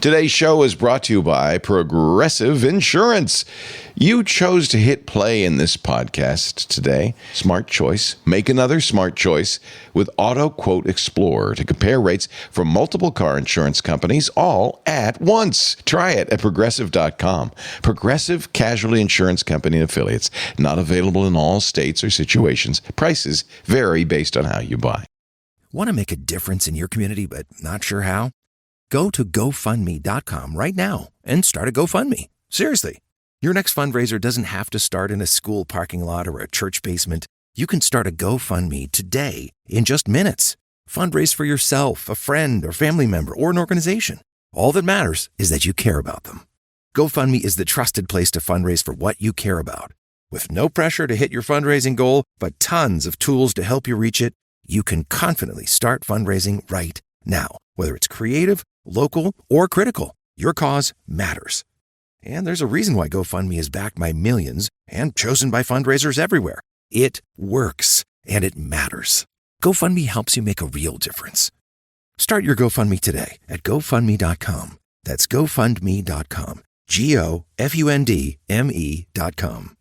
Today's show is brought to you by Progressive Insurance. You chose to hit play in this podcast today. Smart choice. Make another smart choice with Auto Quote Explorer to compare rates from multiple car insurance companies all at once. Try it at Progressive.com. Progressive Casualty Insurance Company and Affiliates. Not available in all states or situations. Prices vary based on how you buy. Want to make a difference in your community but not sure how? Go to GoFundMe.com right now and start a GoFundMe. Seriously. Your next fundraiser doesn't have to start in a school parking lot or a church basement. You can start a GoFundMe today in just minutes. Fundraise for yourself, a friend or family member, or an organization. All that matters is that you care about them. GoFundMe is the trusted place to fundraise for what you care about. With no pressure to hit your fundraising goal, but tons of tools to help you reach it, you can confidently start fundraising right now. Whether it's creative, local, or critical, your cause matters. And there's a reason why GoFundMe is backed by millions and chosen by fundraisers everywhere. It works, and it matters. GoFundMe helps you make a real difference. Start your GoFundMe today at GoFundMe.com. That's GoFundMe.com. GoFundMe.com.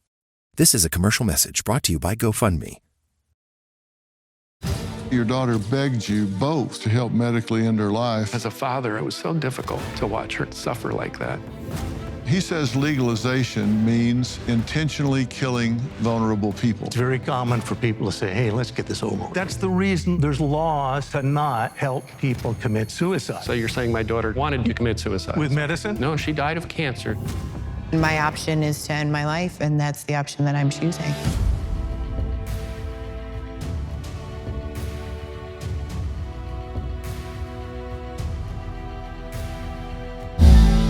This is a commercial message brought to you by GoFundMe. Your daughter begged you both to help medically end her life. As a father, it was so difficult to watch her suffer like that. He says legalization means intentionally killing vulnerable people. It's very common for people to say, hey, let's get this over with. That's the reason there's laws to not help people commit suicide. So you're saying my daughter wanted to commit suicide? With medicine? No, she died of cancer. My option is to end my life, and that's the option that I'm choosing.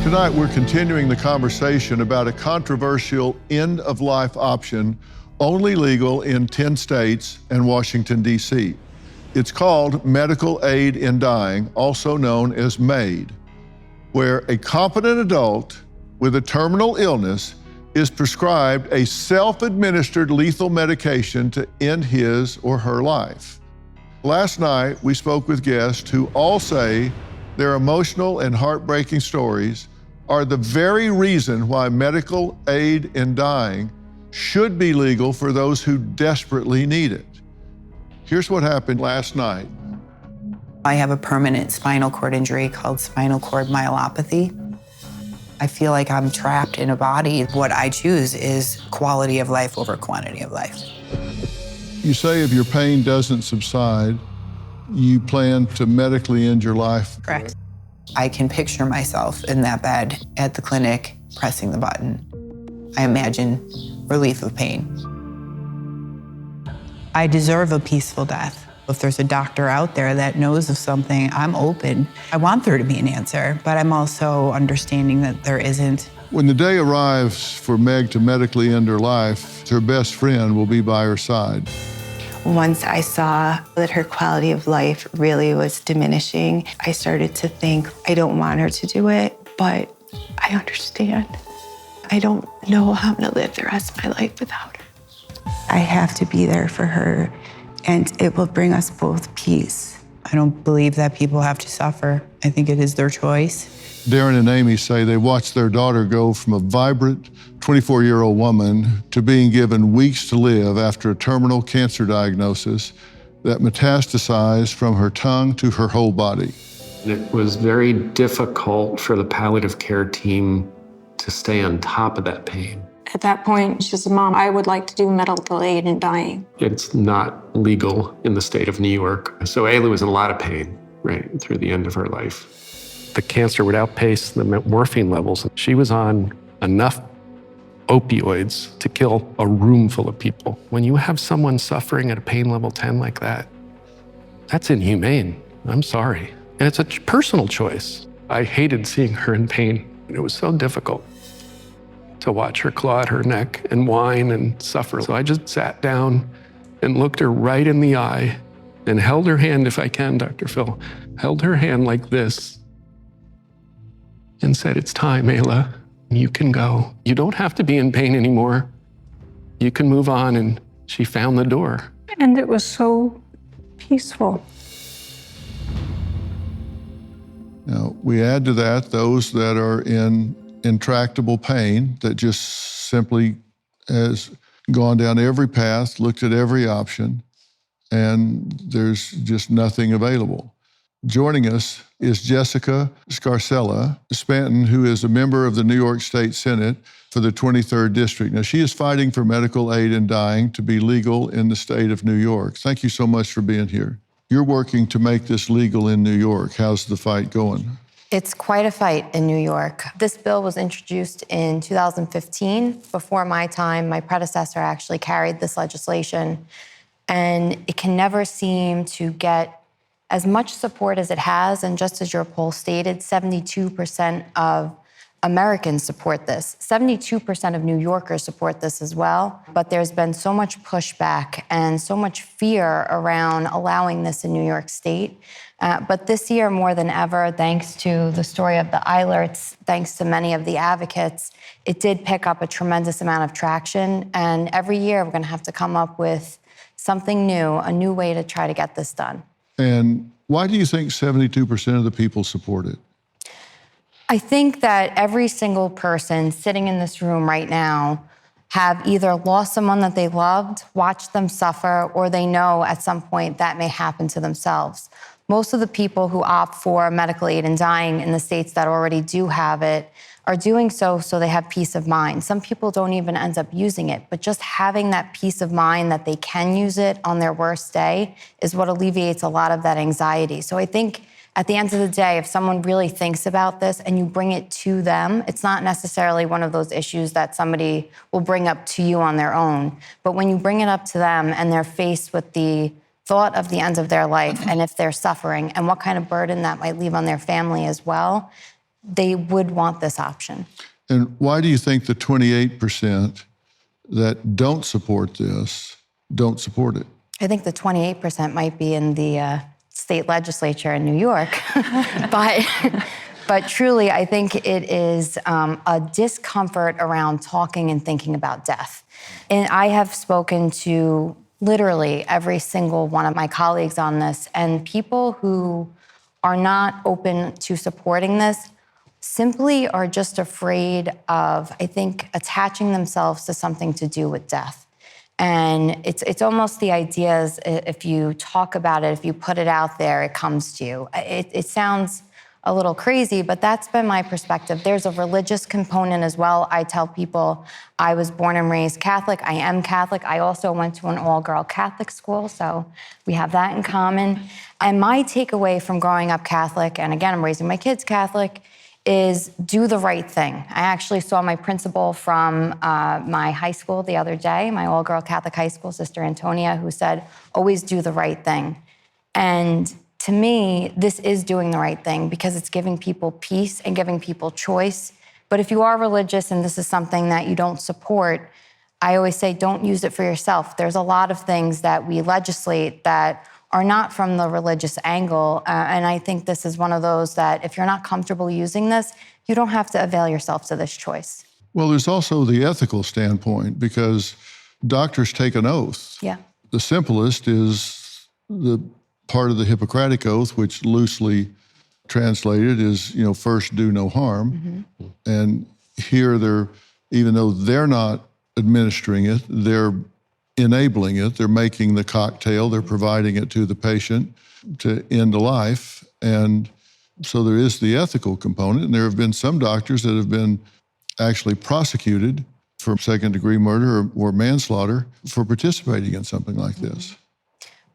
Tonight, we're continuing the conversation about a controversial end-of-life option only legal in 10 states and Washington, D.C. It's called medical aid in dying, also known as MAID, where a competent adult with a terminal illness is prescribed a self-administered lethal medication to end his or her life. Last night, we spoke with guests who all say their emotional and heartbreaking stories are the very reason why medical aid in dying should be legal for those who desperately need it. Here's what happened last night. I have a permanent spinal cord injury called spinal cord myelopathy. I feel like I'm trapped in a body. What I choose is quality of life over quantity of life. You say if your pain doesn't subside, you plan to medically end your life. Correct. I can picture myself in that bed at the clinic pressing the button. I imagine relief of pain. I deserve a peaceful death. If there's a doctor out there that knows of something, I'm open. I want there to be an answer, but I'm also understanding that there isn't. When the day arrives for Meg to medically end her life, her best friend will be by her side. Once I saw that her quality of life really was diminishing, I started to think, I don't want her to do it, but I understand. I don't know how I'm gonna live the rest of my life without her. I have to be there for her, and it will bring us both peace. I don't believe that people have to suffer. I think it is their choice. Darren and Amy say they watched their daughter go from a vibrant 24-year-old woman to being given weeks to live after a terminal cancer diagnosis that metastasized from her tongue to her whole body. It was very difficult for the palliative care team to stay on top of that pain. At that point, she said, Mom, I would like to do medical aid in dying. It's not legal in the state of New York. So Ayla was in a lot of pain right through the end of her life. The cancer would outpace the morphine levels. She was on enough opioids to kill a room full of people. When you have someone suffering at a pain level 10 like that, that's inhumane. I'm sorry. And it's a personal choice. I hated seeing her in pain. It was so difficult to watch her claw at her neck and whine and suffer. So I just sat down and looked her right in the eye and held her hand, if I can, Dr. Phil, held her hand like this and said, it's time, Ayla. You can go. You don't have to be in pain anymore. You can move on. And she found the door. And it was so peaceful. Now, we add to that those that are in intractable pain that just simply has gone down every path, looked at every option, and there's just nothing available. Joining us is Jessica Scarcella Spanton, who is a member of the New York State Senate for the 23rd District. Now, she is fighting for medical aid in dying to be legal in the state of New York. Thank you so much for being here. You're working to make this legal in New York. How's the fight going? It's quite a fight in New York. This bill was introduced in 2015. Before my time, my predecessor actually carried this legislation, and it can never seem to get as much support as it has. And just as your poll stated, 72% of Americans support this. 72% of New Yorkers support this as well. But there's been so much pushback and so much fear around allowing this in New York State. But this year, more than ever, thanks to the story of the ILRTs, thanks to many of the advocates, it did pick up a tremendous amount of traction. And every year, we're going to have to come up with something new, a new way to try to get this done. And why do you think 72% of the people support it? I think that every single person sitting in this room right now have either lost someone that they loved, watched them suffer, or they know at some point that may happen to themselves. Most of the people who opt for medical aid in dying in the states that already do have it are doing so they have peace of mind. Some people don't even end up using it, but just having that peace of mind that they can use it on their worst day is what alleviates a lot of that anxiety. So I think at the end of the day, if someone really thinks about this and you bring it to them, it's not necessarily one of those issues that somebody will bring up to you on their own. But when you bring it up to them and they're faced with the thought of the end of their life and if they're suffering and what kind of burden that might leave on their family as well, they would want this option. And why do you think the 28% that don't support this don't support it? I think the 28% might be in the state legislature in New York, but truly, I think it is a discomfort around talking and thinking about death. And I have spoken to literally every single one of my colleagues on this, and people who are not open to supporting this simply are just afraid of, I think, attaching themselves to something to do with death. And it's almost the idea is if you talk about it, if you put it out there, it comes to you. It sounds a little crazy, but that's been my perspective. There's a religious component as well. I tell people I was born and raised Catholic. I am Catholic. I also went to an all-girl Catholic school, so we have that in common. And my takeaway from growing up Catholic, and again, I'm raising my kids Catholic, is do the right thing. I actually saw my principal from my high school the other day, my all-girl Catholic high school, Sister Antonia, who said, always do the right thing. And to me, this is doing the right thing because it's giving people peace and giving people choice. But if you are religious and this is something that you don't support, I always say don't use it for yourself. There's a lot of things that we legislate that are not from the religious angle. And I think this is one of those that if you're not comfortable using this, you don't have to avail yourself to this choice. Well, there's also the ethical standpoint because doctors take an oath. Yeah. The simplest is the part of the Hippocratic Oath, which loosely translated is, first do no harm. Mm-hmm. And here even though they're not administering it, they're enabling it. They're making the cocktail. They're providing it to the patient to end a life. And so there is the ethical component. And there have been some doctors that have been actually prosecuted for second-degree murder or manslaughter for participating in something like this.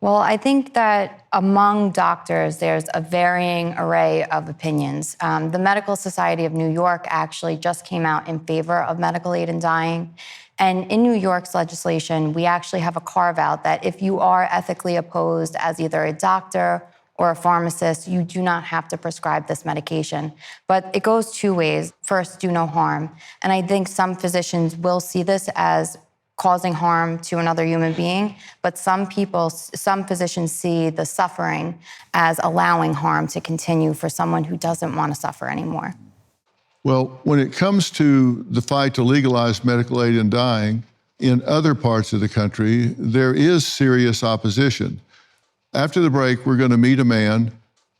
Well, I think that among doctors, there's a varying array of opinions. The Medical Society of New York actually just came out in favor of medical aid in dying. And in New York's legislation, we actually have a carve-out that if you are ethically opposed as either a doctor or a pharmacist, you do not have to prescribe this medication. But it goes two ways. First, do no harm. And I think some physicians will see this as causing harm to another human being, but some physicians see the suffering as allowing harm to continue for someone who doesn't want to suffer anymore. Well, when it comes to the fight to legalize medical aid in dying, in other parts of the country, there is serious opposition. After the break, we're going to meet a man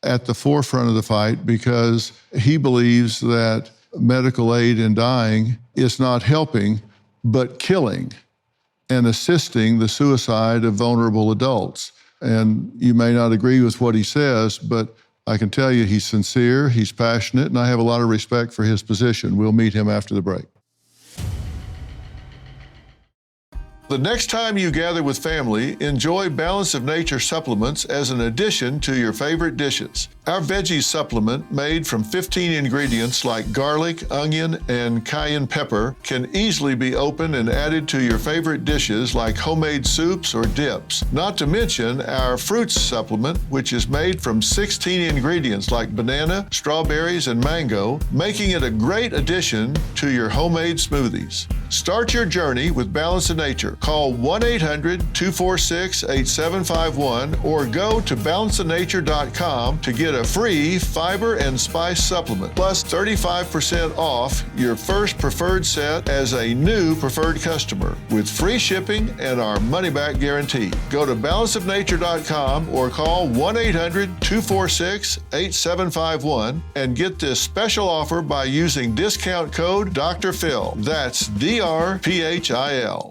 at the forefront of the fight because he believes that medical aid in dying is not helping, but killing and assisting the suicide of vulnerable adults. And you may not agree with what he says, but I can tell you he's sincere, he's passionate, and I have a lot of respect for his position. We'll meet him after the break. The next time you gather with family, enjoy Balance of Nature supplements as an addition to your favorite dishes. Our veggie supplement, made from 15 ingredients like garlic, onion, and cayenne pepper, can easily be opened and added to your favorite dishes like homemade soups or dips. Not to mention our fruits supplement, which is made from 16 ingredients like banana, strawberries, and mango, making it a great addition to your homemade smoothies. Start your journey with Balance of Nature. Call 1-800-246-8751 or go to balanceofnature.com to get a free fiber and spice supplement, plus 35% off your first preferred set as a new preferred customer with free shipping and our money-back guarantee. Go to balanceofnature.com or call 1-800-246-8751 and get this special offer by using discount code Dr. Phil. That's DRPHIL.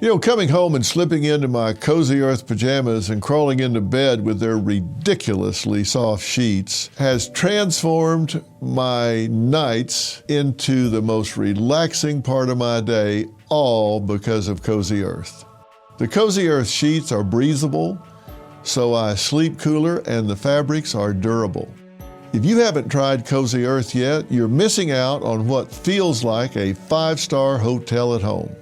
You know, coming home and slipping into my Cozy Earth pajamas and crawling into bed with their ridiculously soft sheets has transformed my nights into the most relaxing part of my day, all because of Cozy Earth. The Cozy Earth sheets are breathable, so I sleep cooler, and the fabrics are durable. If you haven't tried Cozy Earth yet, you're missing out on what feels like a 5-star hotel at home.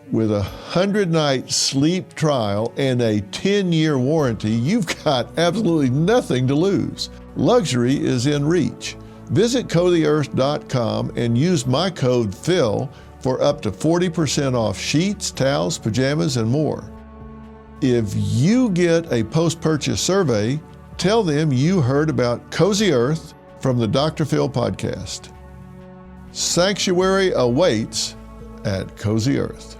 With a 100-night sleep trial and a 10-year warranty, you've got absolutely nothing to lose. Luxury is in reach. Visit CozyEarth.com and use my code PHIL for up to 40% off sheets, towels, pajamas, and more. If you get a post-purchase survey, tell them you heard about Cozy Earth from the Dr. Phil podcast. Sanctuary awaits at Cozy Earth.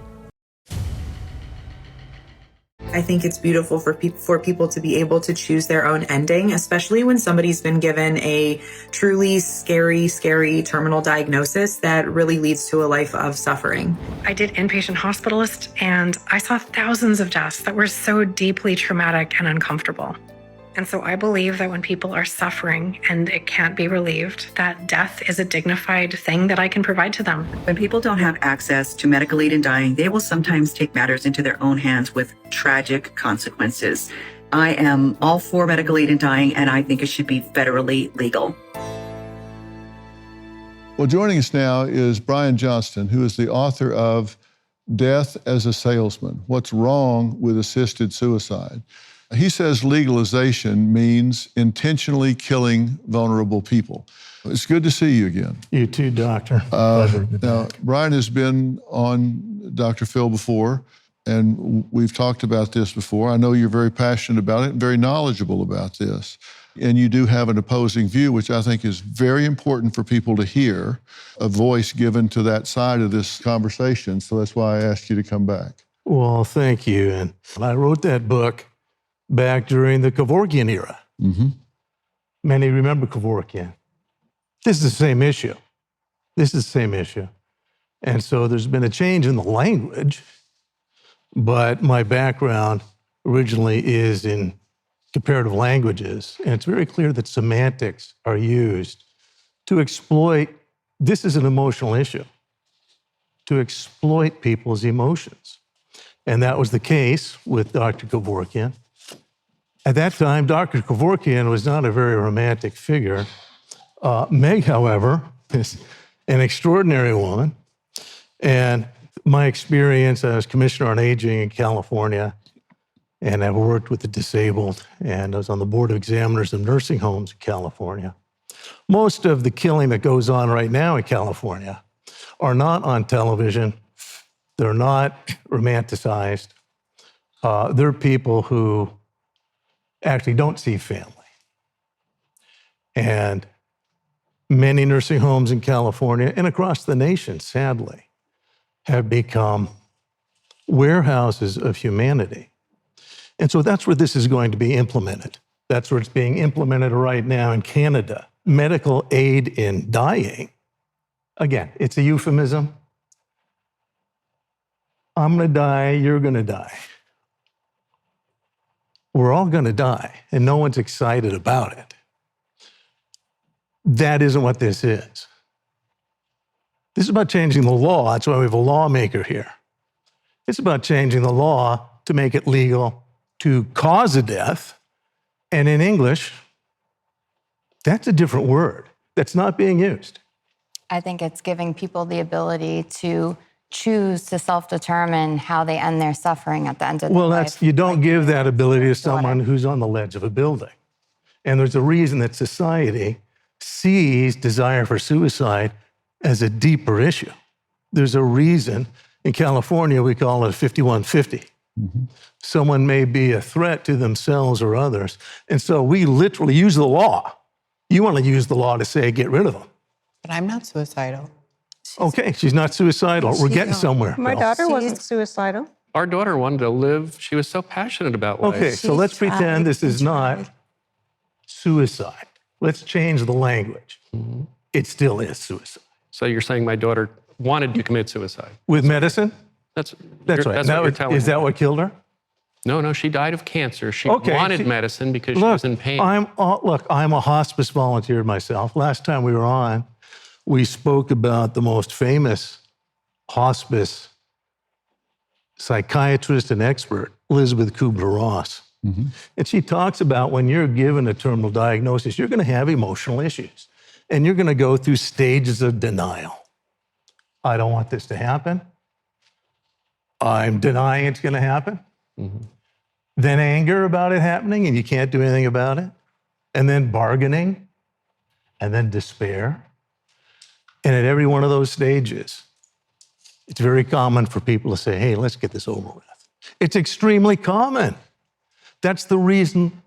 I think it's beautiful for people to be able to choose their own ending, especially when somebody's been given a truly scary terminal diagnosis that really leads to a life of suffering. I did inpatient hospitalist, and I saw thousands of deaths that were so deeply traumatic and uncomfortable. And so I believe that when people are suffering and it can't be relieved, that death is a dignified thing that I can provide to them. When people don't have access to medical aid in dying, they will sometimes take matters into their own hands with tragic consequences. I am all for medical aid in dying, and I think it should be federally legal. Well, joining us now is Brian Johnston, who is the author of Death as a Salesman: What's Wrong with Assisted Suicide. He says legalization means intentionally killing vulnerable people. It's good to see you again. You too, Doctor. Pleasure. Now, Brian has been on Dr. Phil before, and we've talked about this before. I know you're very passionate about it and very knowledgeable about this. And you do have an opposing view, which I think is very important for people to hear, a voice given to that side of this conversation. So that's why I asked you to come back. Well, thank you. And I wrote that book back during the Kevorkian era. Mm-hmm. Many remember Kevorkian. This is the same issue. And so there's been a change in the language, but my background originally is in comparative languages, and it's very clear that semantics are used to exploit, this is an emotional issue, to exploit people's emotions. And that was the case with Dr. Kevorkian. At that time, Dr. Kevorkian was not a very romantic figure. Meg, however, is an extraordinary woman. And my experience, I was commissioner on aging in California, and I've worked with the disabled, and I was on the board of examiners of nursing homes in California. Most of the killing that goes on right now in California are not on television. They're not romanticized. They're people who actually don't see family. And many nursing homes in California and across the nation, sadly, have become warehouses of humanity. And so that's where this is going to be implemented. That's where it's being implemented right now in Canada. Medical aid in dying. Again, it's a euphemism. I'm going to die, you're going to die. We're all going to die, and no one's excited about it. That isn't what this is. This is about changing the law. That's why we have a lawmaker here. It's about changing the law to make it legal to cause a death. And in English, that's a different word that's not being used. I think it's giving people the ability to choose to self-determine how they end their suffering at the end of their life. You don't give that ability to someone who's on the ledge of a building. And there's a reason that society sees desire for suicide as a deeper issue. There's a reason. In California, we call it 5150. Mm-hmm. Someone may be a threat to themselves or others. And so we literally use the law. You want to use the law to say, get rid of them. But I'm not suicidal. Okay, she's not suicidal. We're getting somewhere. My daughter wasn't suicidal. Our daughter wanted to live. She was so passionate about life. Okay, so let's pretend this is not suicide. Let's change the language. Mm-hmm. It still is suicide. So you're saying my daughter wanted to commit suicide? With medicine? That's right. That's what you're telling me. Is that what killed her? No, she died of cancer. She wanted medicine because she was in pain. I'm a hospice volunteer myself. Last time we were on, we spoke about the most famous hospice psychiatrist and expert, Elizabeth Kubler-Ross. Mm-hmm. And she talks about when you're given a terminal diagnosis, you're going to have emotional issues. And you're going to go through stages of denial. I don't want this to happen. I'm denying it's going to happen. Mm-hmm. Then anger about it happening and you can't do anything about it. And then bargaining. And then despair. And at every one of those stages, it's very common for people to say, hey, let's get this over with. It's extremely common. That's the reason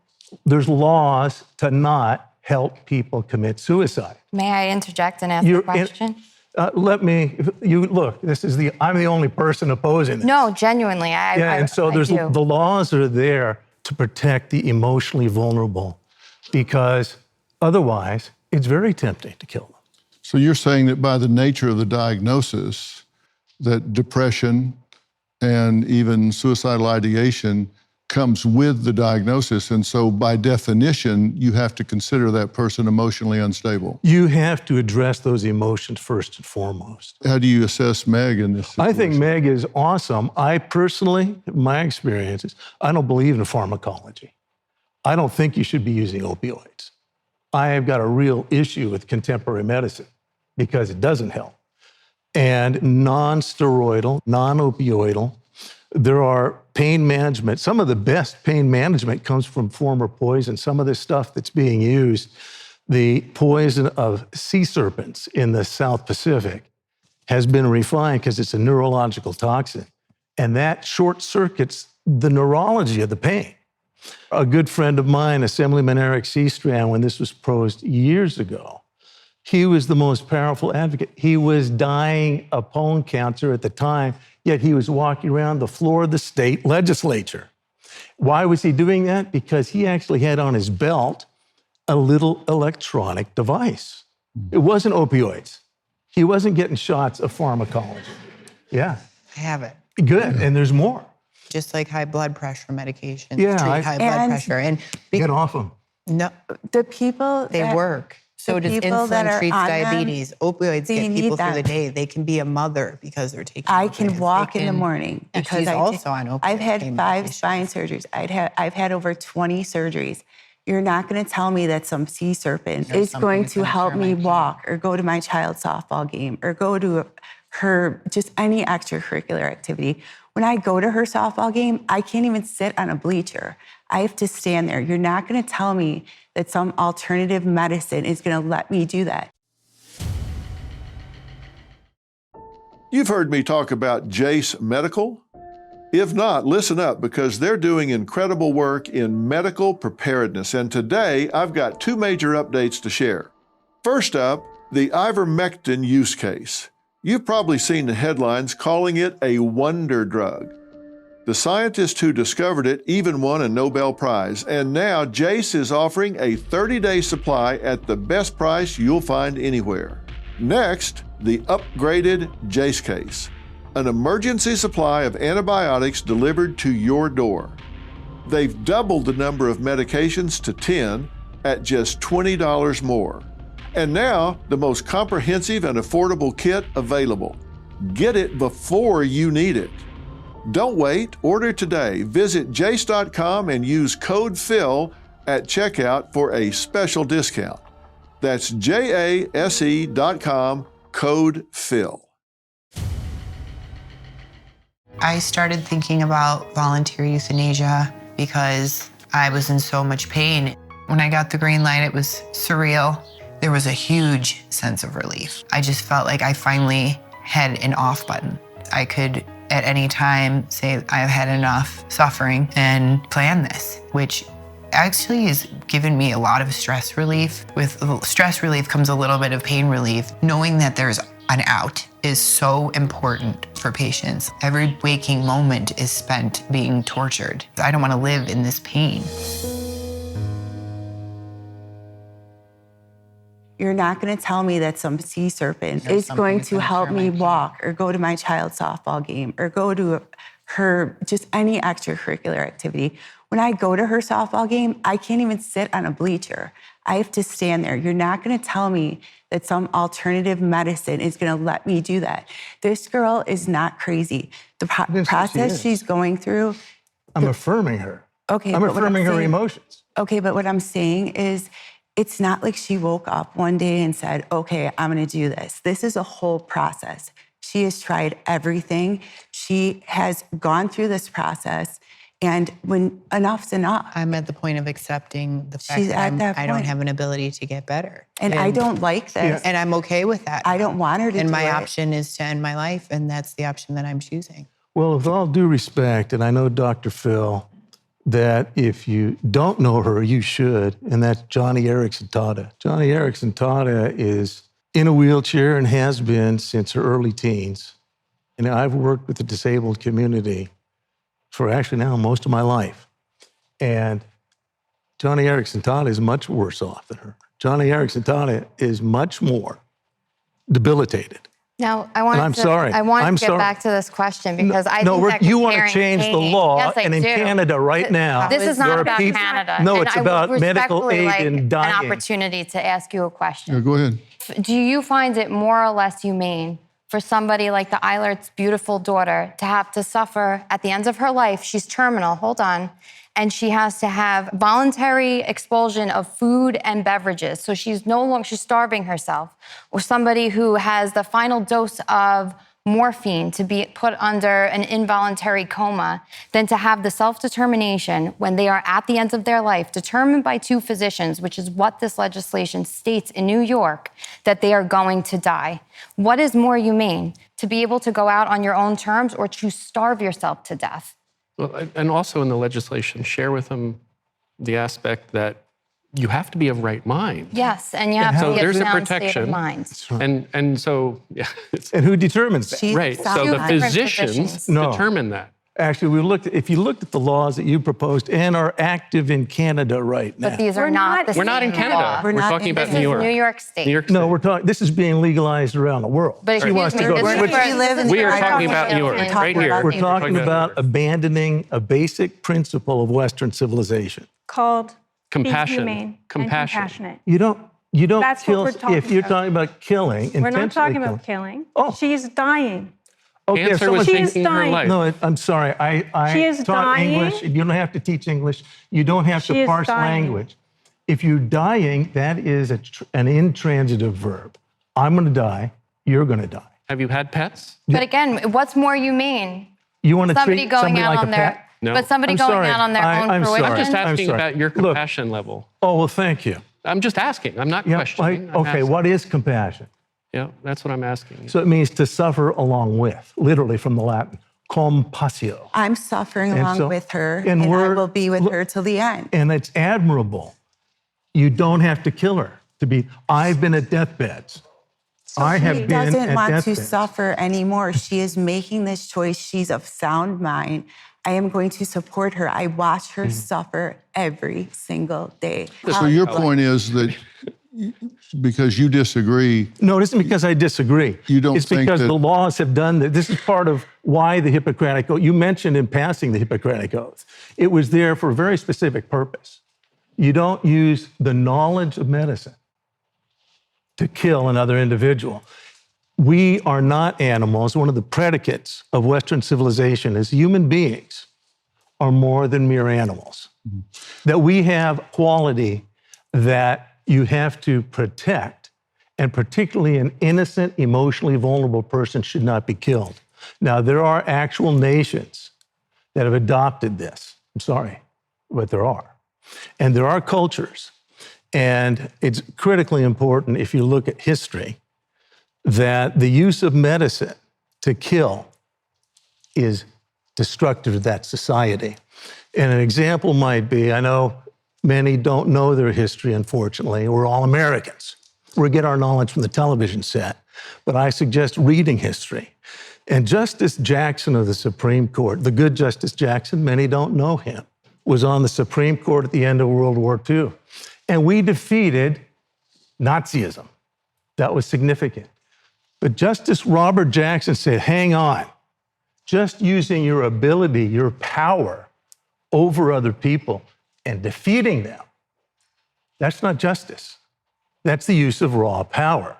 there's laws to not help people commit suicide. May I interject and ask a question? I'm the only person opposing this. No, genuinely, the laws are there to protect the emotionally vulnerable because otherwise it's very tempting to kill them. So you're saying that by the nature of the diagnosis, that depression and even suicidal ideation comes with the diagnosis. And so by definition, you have to consider that person emotionally unstable. You have to address those emotions first and foremost. How do you assess Meg in this situation? I think Meg is awesome. I personally, my experiences, I don't believe in pharmacology. I don't think you should be using opioids. I have got a real issue with contemporary medicine because it doesn't help. And non-steroidal, non-opioidal, there are pain management. Some of the best pain management comes from former poison. Some of this stuff that's being used, the poison of sea serpents in the South Pacific has been refined because it's a neurological toxin. And that short circuits the neurology of the pain. A good friend of mine, Assemblyman Eric Seastrand, when this was proposed years ago, he was the most powerful advocate. He was dying of colon cancer at the time, yet he was walking around the floor of the state legislature. Why was he doing that? Because he actually had on his belt a little electronic device. It wasn't opioids. He wasn't getting shots of pharmacology. Yeah. I have it. Good, and there's more. Just like high blood pressure medications Yeah, treat high blood pressure. And get off them. No, The people they work. So does insulin treats diabetes. Opioids get people through the day. They can be a mother because they're taking I opioids. can walk in the morning because she's also on opioids. I've had 5 spine surgeries. I've had over 20 surgeries. You're not going to tell me that some sea serpent is going to help me walk or go to my child's softball game or go to her just any extracurricular activity. When I go to her softball game, I can't even sit on a bleacher. I have to stand there. You're not going to tell me that some alternative medicine is going to let me do that. You've heard me talk about Jace Medical. If not, listen up because they're doing incredible work in medical preparedness. And today, I've got 2 major updates to share. First up, the ivermectin use case. You've probably seen the headlines calling it a wonder drug. The scientist who discovered it even won a Nobel Prize, and now Jase is offering a 30-day supply at the best price you'll find anywhere. Next, the upgraded Jase case, an emergency supply of antibiotics delivered to your door. They've doubled the number of medications to 10 at just $20 more. And now, the most comprehensive and affordable kit available. Get it before you need it. Don't wait, order today. Visit jase.com and use code PHIL at checkout for a special discount. That's jase.com, code PHIL. I started thinking about voluntary euthanasia because I was in so much pain. When I got the green light, it was surreal. There was a huge sense of relief. I just felt like I finally had an off button. I could at any time say I've had enough suffering and plan this, which actually has given me a lot of stress relief. With stress relief comes a little bit of pain relief. Knowing that there's an out is so important for patients. Every waking moment is spent being tortured. I don't want to live in this pain. You're not going to tell me that some sea serpent is going to help me walk or go to my child's softball game or go to her just any extracurricular activity. When I go to her softball game, I can't even sit on a bleacher. I have to stand there. You're not going to tell me that some alternative medicine is going to let me do that. This girl is not crazy. The process she's going through. I'm affirming her. Okay, I'm affirming her emotions. Okay, but what I'm saying is, it's not like she woke up one day and said, okay, I'm gonna do this. This is a whole process. She has tried everything. She has gone through this process, and when enough's enough. I'm at the point of accepting the fact that I don't have an ability to get better. And I don't like this. And I'm okay with that. I don't want her to do it. And my option is to end my life, and that's the option that I'm choosing. Well, with all due respect, and I know Dr. Phil, that if you don't know her, you should, and that's Johnny Erickson Tata. Johnny Erickson Tata is in a wheelchair and has been since her early teens. And I've worked with the disabled community for actually now most of my life. And Johnny Erickson Tata is much worse off than her. Johnny Erickson Tata is much more debilitated. Now, I want to get back to this question because I think that you want to change the law, yes, and in Canada right now, this is not about Canada. No, it's about medical aid in dying. An opportunity to ask you a question. Yeah, go ahead. Do you find it more or less humane for somebody like the Eilert's beautiful daughter to have to suffer at the end of her life? She's terminal. Hold on. And she has to have voluntary expulsion of food and beverages. So she's starving herself. Or somebody who has the final dose of morphine to be put under an involuntary coma, than to have the self-determination when they are at the end of their life, determined by two physicians, which is what this legislation states in New York, that they are going to die. What is more humane? To be able to go out on your own terms or to starve yourself to death? Well, and also in the legislation, share with them the aspect that you have to be of right mind. Yes, and you have to be of sound state of mind. And so, yeah. And who determines that? Right, so the physicians determine that. Actually, if you looked at the laws that you proposed and are active in Canada right now. But these are not the same We're not in Canada. law. We're talking about New York. New York State. New York State. No, this is being legalized around the world. But She wants to go. We are talking about New York, right here. We're talking about abandoning a basic principle of Western civilization. Called compassion. Humane compassion. And compassionate. You don't That's kill what we're talking if you're about. talking about killing. We're not talking about killing. Oh. She's dying. Okay, Cancer was She's taking her dying. life. No, I'm sorry. I She is taught dying. English. You don't have to teach English. You don't have She to is parse dying. language. If you're dying, that is an intransitive verb. I'm going to die. You're going to die. Have you had pets? But again, what's more humane? You want to Somebody treat going somebody out like on a their, pet? No. but somebody I'm going sorry. out on their own I'm fruition. sorry. I'm just asking sorry. about your compassion level. Oh, well, thank you. I'm just asking. I'm not Yeah, questioning. I'm okay, asking. what is compassion? Yeah, that's what I'm asking. So it means to suffer along with, literally from the Latin, compassio. I'm suffering And along so- with her, and and I we're- will be with her till the end. And it's admirable. You don't have to kill her to be. I've been at deathbeds. I have She been doesn't at want to deathbeds. suffer anymore. She is making this choice. She's of sound mind. I am going to support her. I watch her suffer every single day. So your point is that because you disagree. No, it isn't because I disagree. You don't It's think because that- the laws have done that. This is part of why the Hippocratic Oath, you mentioned in passing the Hippocratic Oath. It was there for a very specific purpose. You don't use the knowledge of medicine to kill another individual. We are not animals. One of the predicates of Western civilization is human beings are more than mere animals. That we have quality that you have to protect, and particularly an innocent, emotionally vulnerable person should not be killed. Now, there are actual nations that have adopted this. I'm sorry, but there are. And there are cultures, and it's critically important if you look at history, that the use of medicine to kill is destructive to that society. And an example might be, I know many don't know their history, unfortunately. We're all Americans. We get our knowledge from the television set. But I suggest reading history. And Justice Jackson of the Supreme Court, the good Justice Jackson, many don't know him, was on the Supreme Court at the end of World War II. And we defeated Nazism. That was significant. But Justice Robert Jackson said, hang on. Just using your ability, your power over other people and defeating them, that's not justice. That's the use of raw power.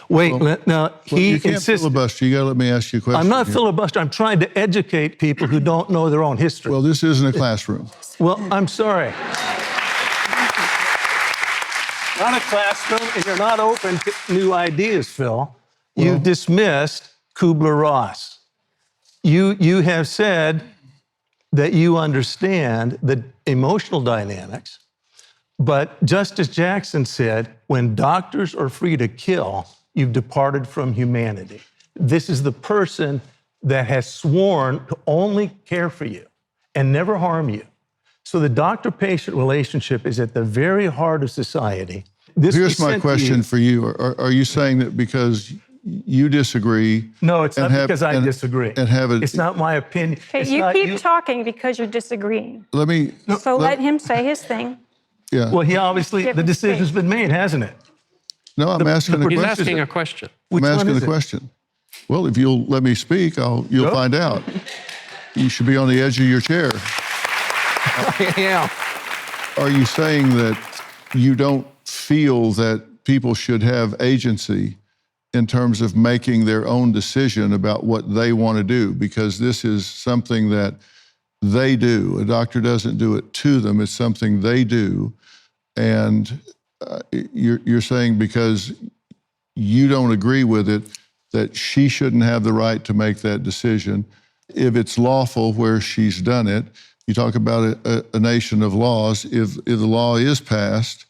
Wait, now he you can't insists. filibuster. You got to let me ask you a question. I'm not here. filibustering. I'm trying to educate people who don't know their own history. Well, this isn't a classroom. Well, I'm sorry. Not a classroom, and you're not open to new ideas, Phil. You've dismissed Kubler-Ross. You have said that you understand the emotional dynamics, but Justice Jackson said, when doctors are free to kill, you've departed from humanity. This is the person that has sworn to only care for you and never harm you. So the doctor-patient relationship is at the very heart of society. Here's my question for you. Are you saying that because you disagree? No, it's not because I disagree. And have it. It's not my opinion. Okay, It's you not keep talking because you're disagreeing. Let me. So let him say his thing. Yeah. Well, he obviously, the decision's been made, hasn't it? No, I'm asking a question. He's asking a question. I'm asking the question. Well, if you'll let me speak, you'll find out. You should be on the edge of your chair. Yeah. Are you saying that you don't feel that people should have agency in terms of making their own decision about what they want to do? Because this is something that they do. A doctor doesn't do it to them. It's something they do. And you're saying because you don't agree with it, that she shouldn't have the right to make that decision. If it's lawful where she's done it, you talk about a nation of laws. If the law is passed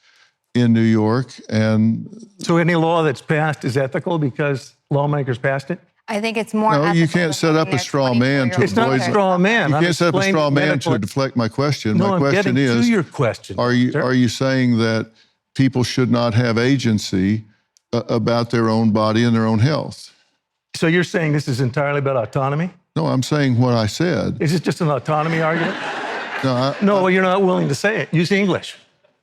in New York and... So any law that's passed is ethical because lawmakers passed it? I think it's more. No, you can't set up a straw man to It's not a avoid... straw man. You I'm can't set up a explaining straw man medical- to deflect my question. No, My I'm question getting is, to your question. are sir. you saying that people should not have agency about their own body and their own health? So you're saying this is entirely about autonomy? No, I'm saying what I said. Is this just an autonomy argument? No, No, you're not willing to say it. Use English.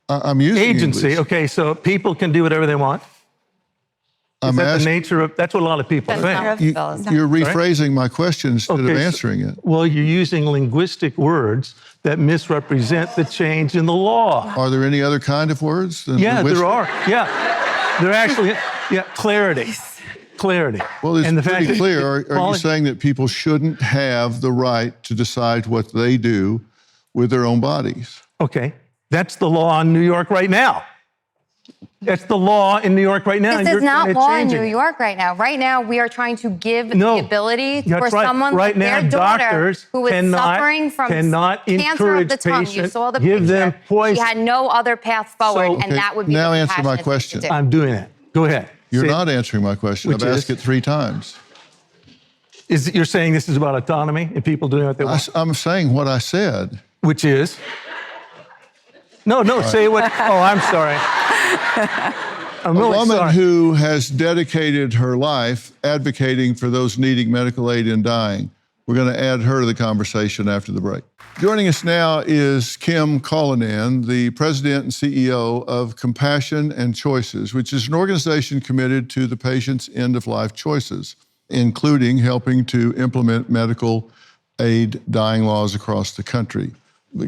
I'm using Agency. English. Okay, so people can do whatever they want. Is I'm that the asking, nature of? That's what a lot of people think. you're rephrasing my question instead of Okay, answering it. Well, you're using linguistic words that misrepresent the change in the law. Are there any other kind of words than Yeah, linguistic? there are. Yeah, they're actually, clarity. Clarity. Well, it's And the fact pretty that- clear. Are Well, you saying that people shouldn't have the right to decide what they do with their own bodies? Okay, that's the law in New York right now. That's the law in New York right now. and This you're is not trying to law in change New it. York right now. Right now, we are trying to give No, the ability that's for right. someone Right like their now, daughter doctors who was suffering from cannot cancer of encourage the tongue. You patients, saw the give picture. them poison. She had no other path forward, So- and that would be Now the answer my compassionate thing to question. do. I'm doing it. Go ahead. You're Say- not answering my question. Which I've is? asked it 3 times. You're saying this is about autonomy and people doing what they want? I'm saying what I said. Which is? No, say what. Oh, I'm sorry. I'm A really woman sorry. who has dedicated her life advocating for those needing medical aid and dying, We're going to add her to the conversation after the break. Joining us now is Kim Cullinan, the president and CEO of Compassion and Choices, which is an organization committed to the patient's end-of-life choices, including helping to implement medical aid dying laws across the country.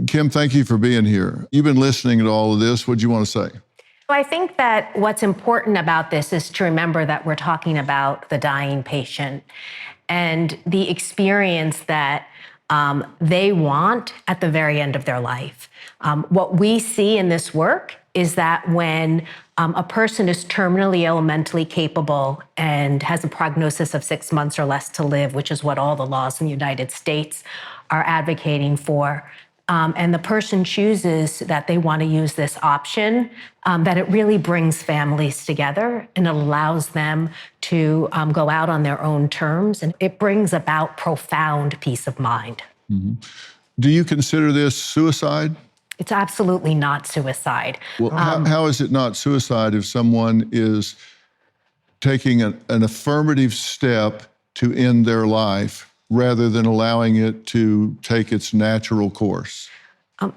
Kim, thank you for being here. You've been listening to all of this. What do you want to say? I think that what's important about this is to remember that we're talking about the dying patient and the experience that they want at the very end of their life. What we see in this work is that when a person is terminally ill, mentally capable, and has a prognosis of 6 months or less to live, which is what all the laws in the United States are advocating for, and the person chooses that they want to use this option, that it really brings families together and it allows them to go out on their own terms, and it brings about profound peace of mind. Mm-hmm. Do you consider this suicide? It's absolutely not suicide. Well, how is it not suicide if someone is taking an affirmative step to end their life rather than allowing it to take its natural course?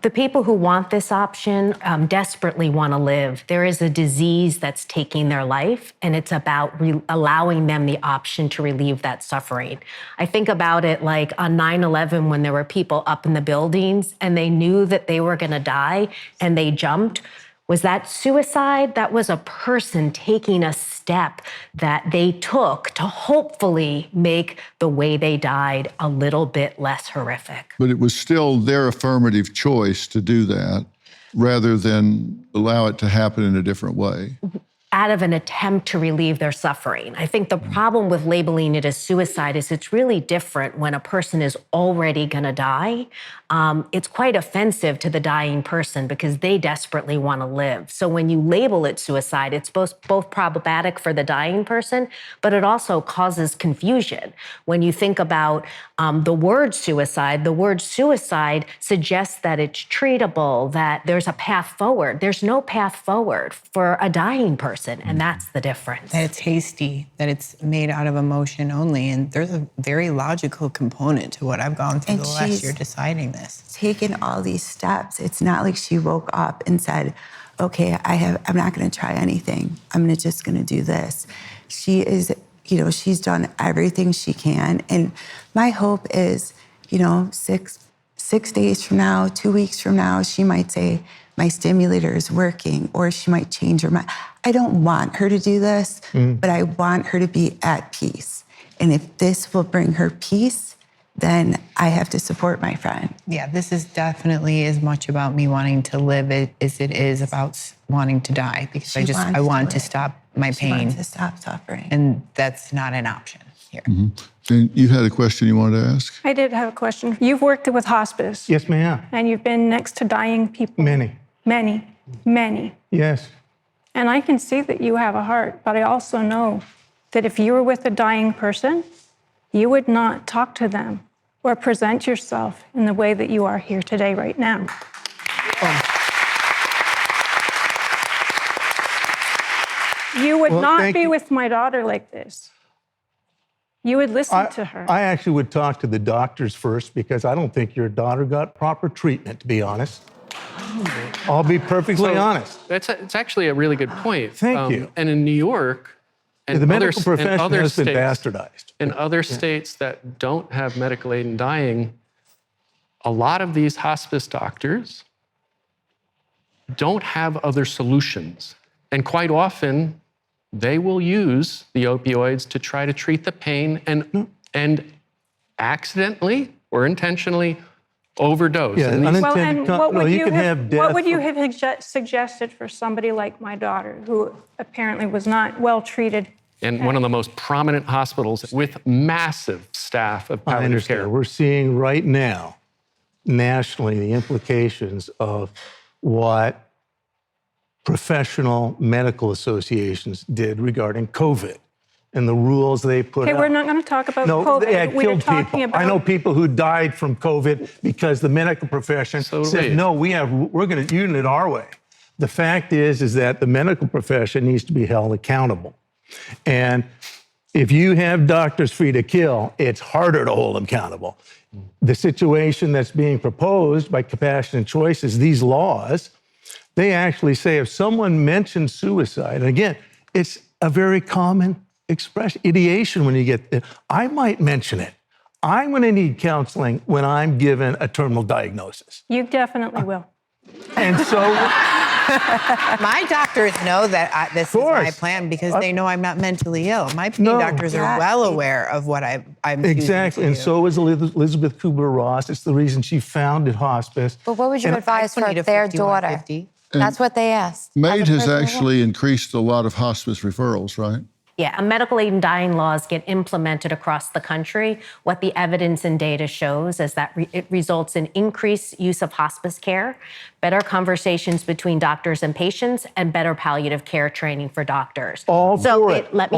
The people who want this option desperately want to live. There is a disease that's taking their life, and it's about allowing them the option to relieve that suffering. I think about it like on 9/11 when there were people up in the buildings and they knew that they were going to die and they jumped. Was that suicide? That was a person taking a step that they took to hopefully make the way they died a little bit less horrific. But it was still their affirmative choice to do that rather than allow it to happen in a different way. Out of an attempt to relieve their suffering. I think the problem with labeling it as suicide is it's really different when a person is already going to die. It's quite offensive to the dying person because they desperately want to live. So when you label it suicide, it's both problematic for the dying person, but it also causes confusion. When you think about the word suicide suggests that it's treatable, that there's a path forward. There's no path forward for a dying person, and that's the difference. That it's hasty, that it's made out of emotion only, and there's a very logical component to what I've gone through the last year deciding this. Taken all these steps. It's not like she woke up and said, okay, I'm not going to try anything. I'm just going to do this. She is, she's done everything she can. And my hope is, 6 days from now, 2 weeks from now, she might say, my stimulator is working, or she might change her mind. I don't want her to do this, but I want her to be at peace. And if this will bring her peace, then I have to support my friend. Yeah, this is definitely as much about me wanting to live as it is about wanting to die, because I want to stop my pain. She wants to stop suffering. And that's not an option here. Mm-hmm. And you had a question you wanted to ask? I did have a question. You've worked with hospice. Yes, ma'am. And you've been next to dying people. Many. Yes. And I can see that you have a heart, but I also know that if you were with a dying person, you would not talk to them or present yourself in the way that you are here today, right now. You would not be with my daughter like this. You would listen to her. I actually would talk to the doctors first, because I don't think your daughter got proper treatment, to be honest. I'll be perfectly honest. It's actually a really good point. Thank you. And in New York, and the medical profession has been bastardized. In other states that don't have medical aid in dying, a lot of these hospice doctors don't have other solutions. And quite often, they will use the opioids to try to treat the pain and accidentally or intentionally overdose. Yeah, what would you have suggested for somebody like my daughter, who apparently was not well treated? And one of the most prominent hospitals with massive staff of palliative care. We're seeing right now, nationally, the implications of what professional medical associations did regarding COVID and the rules they put out. Okay, we're not going to talk about COVID. It killed people. I know people who died from COVID because the medical profession said, no, we're going to use it our way. The fact is that the medical profession needs to be held accountable. And If you have doctors free to kill, it's harder to hold them accountable. The situation that's being proposed by Compassionate Choice is these laws. They actually say if someone mentions suicide, and again, it's a very common expression, ideation when you get it. I might mention it. I'm going to need counseling when I'm given a terminal diagnosis. You definitely will. And so My doctors know that this is my plan because they know I'm not mentally ill. My doctors are well aware of what I'm exactly, and so is Elizabeth Kubler-Ross. It's the reason she founded hospice. But what would you advise for their daughter? That's what they asked. MAID has actually increased a lot of hospice referrals, right? Yeah, medical aid in dying laws get implemented across the country. What the evidence and data shows is that it results in increased use of hospice care, better conversations between doctors and patients, and better palliative care training for doctors. All for it, but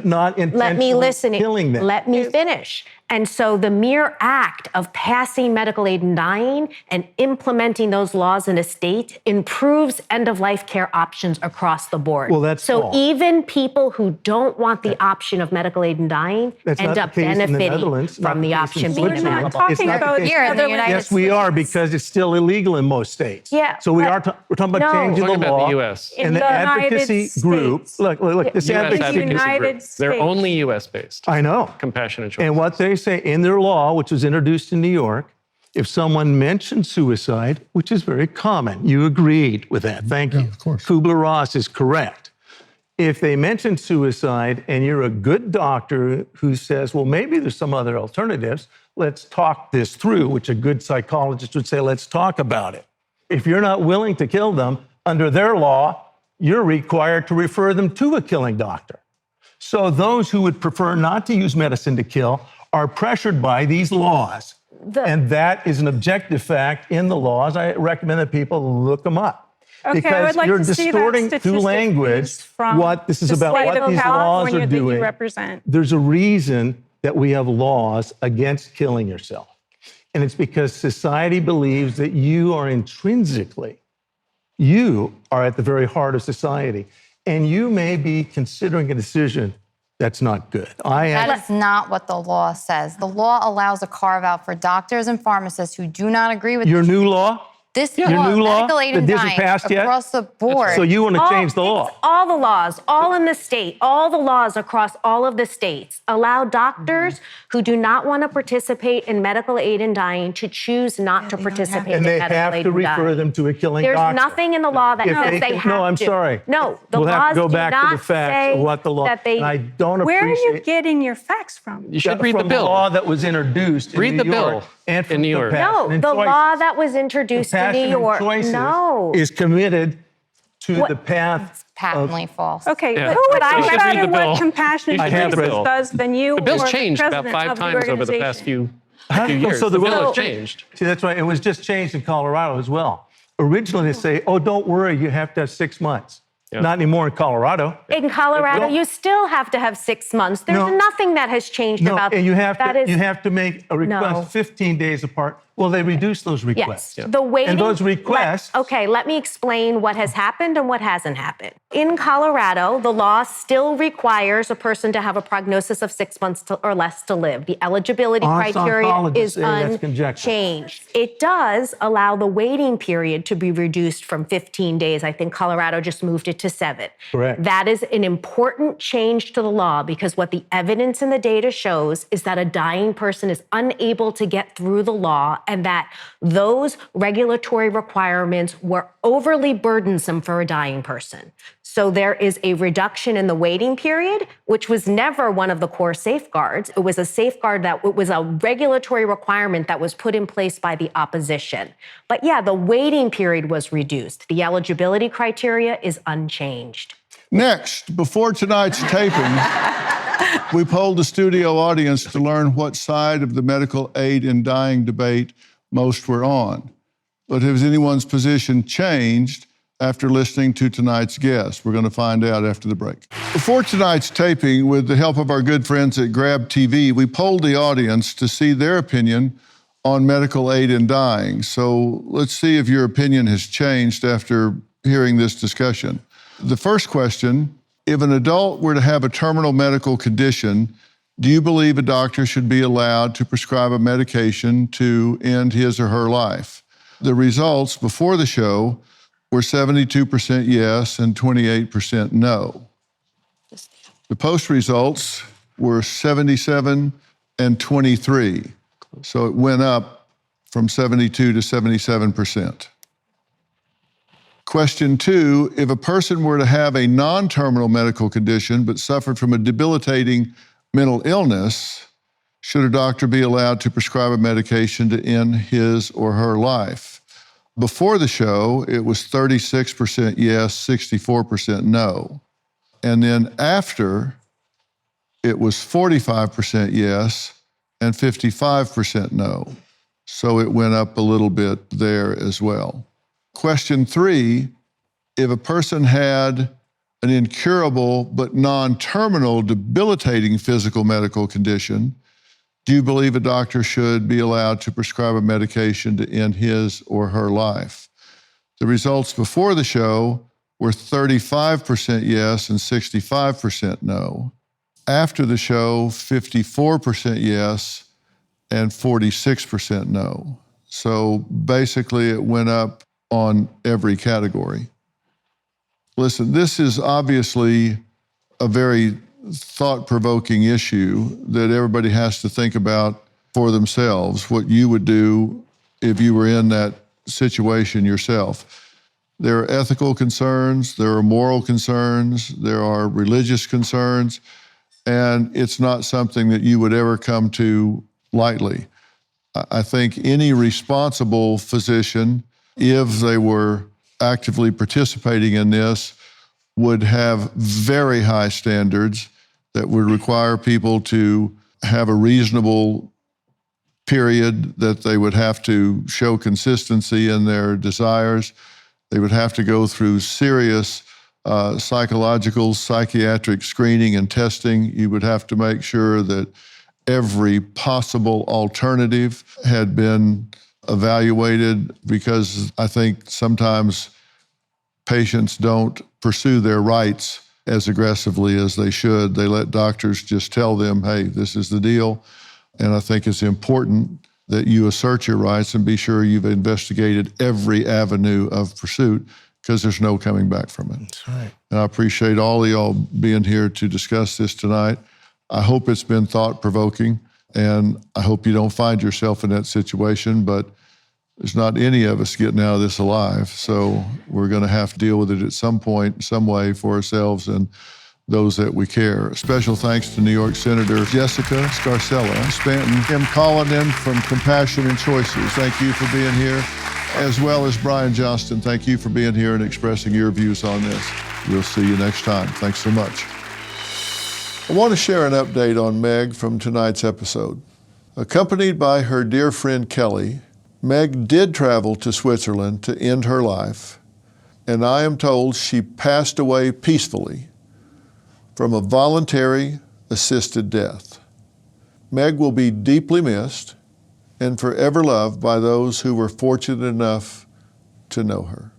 not intentionally killing them. Let me finish. And so the mere act of passing medical aid in dying and implementing those laws in a state improves end-of-life care options across the board. Well, that's so even people who don't want the option of medical aid in dying end up benefiting from the option being available. We're not talking about here in the United Yes, we are, because it's still illegal in most states. Yeah. So we're talking about changing the We're talking law. about the US. And the advocacy group. Look, this advocacy United States. They're only US-based. I know. Compassionate Choice. And what they say in their law, which was introduced in New York, if someone mentions suicide, which is very common, you agreed with that. Thank you. Of course. Kubler-Ross is correct. If they mention suicide and you're a good doctor who says, well, maybe there's some other alternatives, let's talk this through, which a good psychologist would say, let's talk about it. If you're not willing to kill them, under their law, you're required to refer them to a killing doctor. So those who would prefer not to use medicine to kill are pressured by these laws. And that is an objective fact in the laws. I recommend that people look them up. Okay, because I would like you're to see that distorting through statistic, language please, from what this is the about, state what of these laws California are that you doing. represent. There's a reason that we have laws against killing yourself. And it's because society believes that you are intrinsically, you are at the very heart of society. And you may be considering a decision that's not good. That is not what the law says. The law allows a carve-out for doctors and pharmacists who do not agree with your new law. This your law, new law medical aid that in isn't dying passed yet across the board. So you want to change the law? All the laws, all in the state, all the laws across all of the states allow doctors who do not want to participate in medical aid in dying to choose not to participate and in they medical have aid to in dying. refer them to a killing There's doctor. nothing in the law that If says they have to. No, I'm sorry. No, the we'll laws have to go do back not to the facts say of what the law. that they. And I don't appreciate. Where are you getting your facts from? You should read the from bill. The law that was introduced Read in the New York bill and from in New York. No, Compassionate the Choices. law that was introduced in New Compassionate York. Choices No. is committed to the path. It's patently false. Okay, Yeah. who would I know should better read the bill. what Compassionate You should read the Choices bill. does than you The bill's or changed the about president 5 of the times over the past few years. So the the bill has changed. See, that's right. It was just changed in Colorado as well. Originally, they say, oh, don't worry, you have to have 6 months. Yeah. Not anymore in Colorado. In Colorado, No. you still have to have 6 months. There's No. nothing that has changed No, about and you have that. to you have to make a request No. 15 days apart. Well, they reduced those requests. Yes, the waiting. And those requests. Let me explain what has happened and what hasn't happened. In Colorado, the law still requires a person to have a prognosis of 6 months or less to live. The eligibility criteria oncologists is say that's conjecture. unchanged. It does allow the waiting period to be reduced from 15 days. I think Colorado just moved it to 7. Correct. That is an important change to the law because what the evidence and the data shows is that a dying person is unable to get through the law and that those regulatory requirements were overly burdensome for a dying person. So there is a reduction in the waiting period, which was never one of the core safeguards. It was a safeguard it was a regulatory requirement that was put in place by the opposition. But yeah, the waiting period was reduced. The eligibility criteria is unchanged. Next, before tonight's taping, we polled the studio audience to learn what side of the medical aid in dying debate most were on. But has anyone's position changed after listening to tonight's guest? We're going to find out after the break. Before tonight's taping, with the help of our good friends at Grab TV, we polled the audience to see their opinion on medical aid in dying. So let's see if your opinion has changed after hearing this discussion. The first question, If an adult were to have a terminal medical condition, do you believe a doctor should be allowed to prescribe a medication to end his or her life? The results before the show were 72% yes and 28% no. The post results were 77 and 23. So it went up from 72 to 77%. Question 2, if a person were to have a non-terminal medical condition but suffered from a debilitating mental illness, should a doctor be allowed to prescribe a medication to end his or her life? Before the show, it was 36% yes, 64% no. And then after, it was 45% yes and 55% no. So it went up a little bit there as well. Question 3, if a person had an incurable but non-terminal debilitating physical medical condition, do you believe a doctor should be allowed to prescribe a medication to end his or her life? The results before the show were 35% yes and 65% no. After the show, 54% yes and 46% no. So basically it went up on every category. Listen, this is obviously a very thought-provoking issue that everybody has to think about for themselves, what you would do if you were in that situation yourself. There are ethical concerns, there are moral concerns, there are religious concerns, and it's not something that you would ever come to lightly. I think any responsible physician, if they were actively participating in this, would have very high standards that would require people to have a reasonable period, that they would have to show consistency in their desires. They would have to go through serious psychological, psychiatric screening and testing. You would have to make sure that every possible alternative had been evaluated, because I think sometimes patients don't pursue their rights as aggressively as they should. They let doctors just tell them, hey, this is the deal. And I think it's important that you assert your rights and be sure you've investigated every avenue of pursuit, because there's no coming back from it. That's right. And I appreciate all of y'all being here to discuss this tonight. I hope it's been thought-provoking, and I hope you don't find yourself in that situation, but there's not any of us getting out of this alive. So we're going to have to deal with it at some point, some way, for ourselves and those that we care. Special thanks to New York Senator Jessica Scarcella Stanton, Kim Collinen from Compassion and Choices. Thank you for being here, as well as Brian Johnston. Thank you for being here and expressing your views on this. We'll see you next time. Thanks so much. I want to share an update on Meg from tonight's episode. Accompanied by her dear friend Kelly, Meg did travel to Switzerland to end her life, and I am told she passed away peacefully from a voluntary assisted death. Meg will be deeply missed and forever loved by those who were fortunate enough to know her.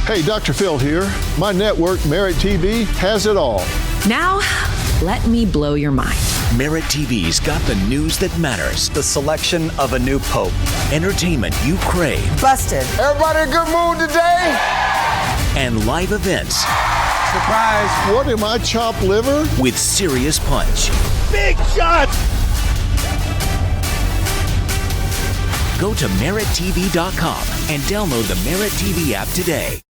Hey, Dr. Phil here. My network, Merit TV, has it all. Now, let me blow your mind. Merit TV's got the news that matters. The selection of a new pope. Entertainment you crave. Busted. Everybody in a good mood today? And live events. Surprise. What am I, chopped liver? With serious punch. Big shot. Go to merittv.com and download the Merit TV app today.